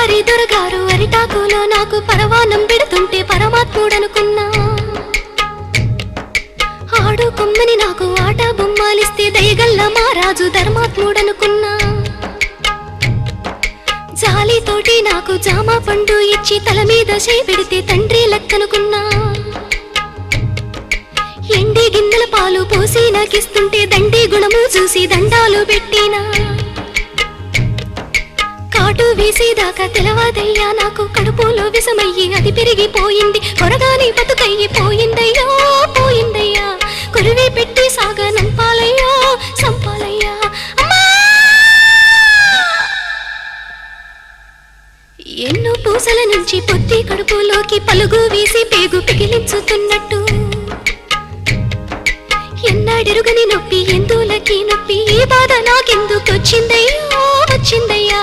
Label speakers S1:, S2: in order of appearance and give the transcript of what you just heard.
S1: దొరగారి దొరగారు అరిటాకులో నాకు పరవానం పెడుతుంటే పరమాత్ముడనుకున్నా. ఆడు కొమ్మని నాకు ఆట బొమ్మాలిస్తే దయగల్ల మా రాజు ధర్మాత్ముడనుకున్నా. జాలితోటి నాకు జామ పండు ఇచ్చి తల మీద చేయి పెడితే తండ్రి లెక్కనుకున్నా. ఎండి గిన్నెల పాలు పోసి నాకిస్తుంటే దండి గుణము చూసి దండాలు పెట్టినా. కాటు వేసేదాకా తెలవాదయ్యా నాకు కడుపులో విషమయ్యి అది పెరిగిపోయింది. కొరగాని బతుకయ్యి పోయిందయ్యో పోయిందయ్యా. కొరివి పెట్టి సాగా నంపాలయ్యో సంపాలయ్యా. ఎన్నో పూసల నుంచి పొత్తి కడుపులోకి పలుగు వేసి పేగు పిగిలించుతున్నట్టు. ఎన్నాడెరుగని నొప్పి ఎందులకి నొప్పి ఈ బాధ నాకెందుకొచ్చిందయ్యో వచ్చిందయ్యా.